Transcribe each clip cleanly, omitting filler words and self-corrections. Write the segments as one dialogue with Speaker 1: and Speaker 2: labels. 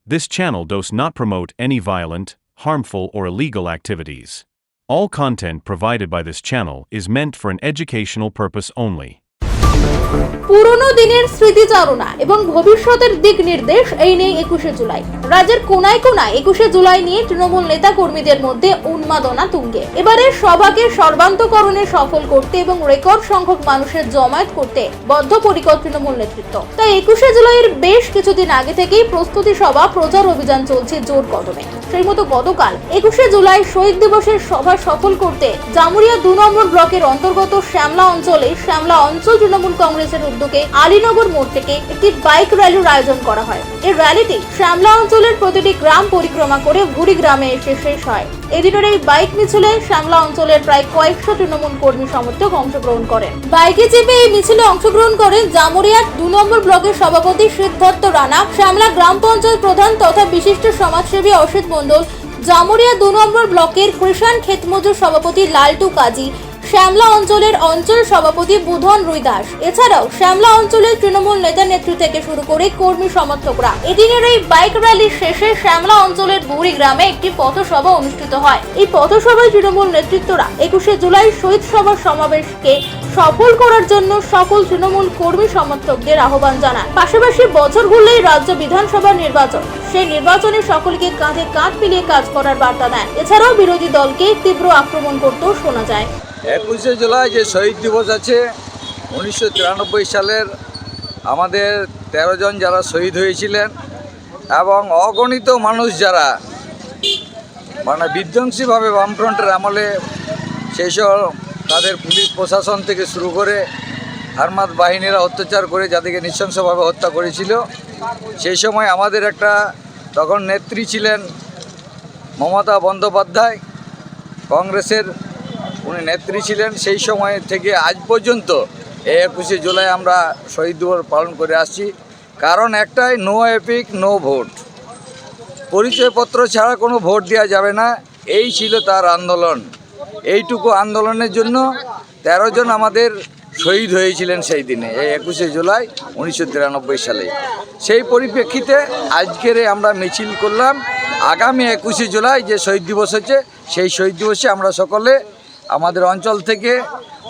Speaker 1: This channel does not promote any violent, harmful, or illegal activities. All content provided by this channel is meant for an educational purpose only.
Speaker 2: পুরনো দিনের স্মৃতিচারণা এবং ভবিষ্যতের দিক নির্দেশ এই নেই 21শে জুলাই। রাজ্যের কোনায় কোনায় 21শে জুলাই নিয়ে তৃণমূল নেতা কর্মীদের মধ্যে উন্মাদনা তুঙ্গে। এবারের সভাকে সর্বান্তকরণে সফল করতে এবং রেকর্ড সংখ্যক মানুষের জমায়েত করতে বদ্ধপরিকর তৃণমূল নেতৃত্ব। তাই 21শে জুলাইয়ের বেশ কিছুদিন আগে থেকেই প্রস্তুতি সভা প্রচার অভিযান চলছে জোর কদমে। সেই মতো গতকাল 21শে জুলাই শহীদ দিবসের সভা সফল করতে জামুরিয়া 2 নম্বর ব্লকের অন্তর্গত শ্যামলা অঞ্চলে শ্যামলা অঞ্চল তৃণমূল কংগ্রেসের উদ্যোগে আলীনগর মোড় থেকে একটি বাইক র্যালির আয়োজন করা হয়। এই র্যালিটি শ্যামলা অঞ্চলের প্রতিটি গ্রাম পরিক্রমা করে ভুরি গ্রামে এসে শেষ হয়। এদিনের এই বাইক মিছিলে শ্যামলা অঞ্চলের প্রায় কয়েকশো তৃণমূল কর্মী সমর্থক অংশগ্রহণ করেন। বাইকে চেপে এই মিছিলে অংশগ্রহণ করেন জামুরিয়া 2 নম্বর ব্লকের সভাপতি সিদ্ধার্থ রানা, শ্যামলা গ্রাম পঞ্চায়েত প্রধান তথা বিশিষ্ট সমাজসেবী অসিত মণ্ডল, জামুরিয়া 2 নম্বর ব্লকের কৃষাণ ক্ষেতমজুর সভাপতি লালটু কাজী, শ্যামলা অঞ্চলের অঞ্চল সভাপতি বুধন রুইদাস, এছাড়াও শ্যামলা অঞ্চলের তৃণমূল নেতা নেত্রী থেকে শুরু করে কর্মী সমর্থকরা। এদিনের এই বাইক র্যালির শেষে শ্যামলা অঞ্চলের বুড়ি গ্রামে একটি পথসভা অনুষ্ঠিত হয়। এই পথসভায় তৃণমূল নেতৃত্বরা 21শে জুলাই শহীদ সভার সমাবেশকে সফল করার জন্য সকল তৃণমূল কর্মী সমর্থকদের আহ্বান জানান। পাশাপাশি বছর ঘুরলেই রাজ্য বিধানসভার নির্বাচন, সেই নির্বাচনে সকলকে কাঁধে কাঁধ মিলিয়ে কাজ করার বার্তা দেন। এছাড়াও বিরোধী দলকে তীব্র আক্রমণ করতেও শোনা যায়।
Speaker 3: 21শে জুলাই যে শহীদ দিবস আছে 1993 সালের আমাদের 13 জন যারা শহীদ হয়েছিলেন এবং অগণিত মানুষ যারা বিধ্বংসীভাবে বামফ্রন্টের আমলে সেই সব তাদের পুলিশ প্রশাসন থেকে শুরু করে আর্মাদ বাহিনীরা অত্যাচার করে যাদেরকে নৃশংসভাবে হত্যা করেছিল, সেই সময় আমাদের একটা তখন নেত্রী ছিলেন মমতা বন্দ্যোপাধ্যায়, কংগ্রেসের উনি নেত্রী ছিলেন। সেই সময় থেকে আজ পর্যন্ত এই 21শে জুলাই আমরা শহীদ দিবস পালন করে আসছি। কারণ একটাই, নো এপিক নো ভোট, পরিচয়পত্র ছাড়া কোনো ভোট দেওয়া যাবে না, এই ছিল তার আন্দোলন। এইটুকু আন্দোলনের জন্য 13 জন আমাদের শহীদ হয়েছিলেন সেই দিনে, এই 21শে জুলাই 1993 সালে। সেই পরিপ্রেক্ষিতে আজকের আমরা মিছিল করলাম। আগামী 21শে জুলাই যে শহীদ দিবস হচ্ছে, সেই শহীদ দিবসে আমরা সকলে আমাদের অঞ্চল থেকে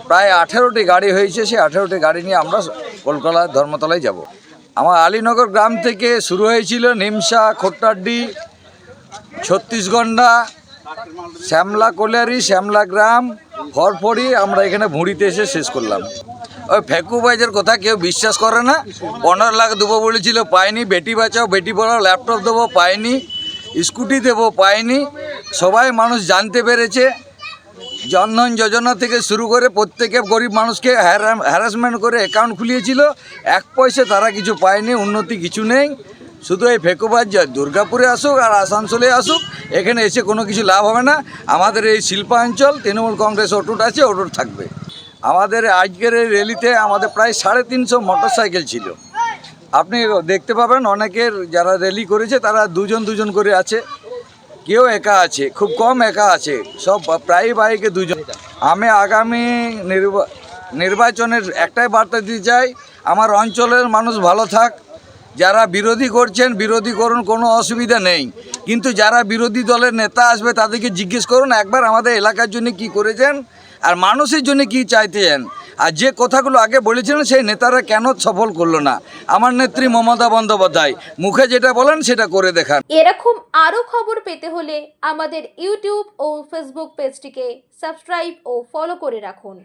Speaker 3: প্রায় 18টি গাড়ি হয়েছে, সেই 18টি গাড়ি নিয়ে আমরা কলকাতা ধর্মতলায় যাব। আমার আলীনগর গ্রাম থেকে শুরু হয়েছিল নিমসা, খোট্টাড্ডি, ছত্তিশগন্ডা, শ্যামলা কোলিয়ারি, শ্যামলা গ্রাম, হরফড়ি, আমরা এখানে ভুঁড়িতে এসে শেষ করলাম। ওই ফেকুবাইজের কথা কেউ বিশ্বাস করে না। 15 লাখ দেবো বলেছিল, পায়নি। বেটি বাঁচাও বেটি পড়াও, ল্যাপটপ দেবো, পায়নি। স্কুটি দেবো, পায়নি। সবাই মানুষ জানতে পেরেছে। জনধন যোজনা থেকে শুরু করে প্রত্যেকে গরিব মানুষকে হ্যারাসমেন্ট করে অ্যাকাউন্ট খুলিয়েছিল, 1 পয়সা তারা কিছু পায়নি, উন্নতি কিছু নেই। শুধু এই ফেকুবাজ দুর্গাপুরে আসুক আর আসানসোলে আসুক, এখানে এসে কোনো কিছু লাভ হবে না। আমাদের এই শিল্পাঞ্চল তৃণমূল কংগ্রেস অটুট আছে, অটুট থাকবে। আমাদের আজকের এই র্যালিতে আমাদের প্রায় 350 মোটরসাইকেল ছিল। আপনি দেখতে পাবেন অনেকের যারা র্যালি করেছে তারা দুজন দুজন করে আছে, কেউ একা আছে, খুব কম একা আছে, সব প্রায় বাইকে 2 জন। আমি আগামী নির্বাচনের একটাই বার্তা দিতে চাই, আমার অঞ্চলের মানুষ ভালো থাক। যারা বিরোধী করছেন বিরোধী করুন, কোনো অসুবিধা নেই, কিন্তু যারা বিরোধী দলের নেতা আসবে তাদেরকে জিজ্ঞেস করুন একবার আমাদের এলাকার জন্য কি করেছেন আর মানুষের জন্য কি চাইতেছেন। আর যে কথাগুলো আগে বলেছিলেন সেই নেতারা কেন সফল করলো না। আমার নেত্রী মমতা বন্দ্যোপাধ্যায় মুখে যেটা বলেন সেটা করে দেখান।
Speaker 2: এরকম আরো খবর পেতে হলে আমাদের ইউটিউব ও ফেসবুক পেজটিকে সাবস্ক্রাইব ও ফলো করে রাখুন।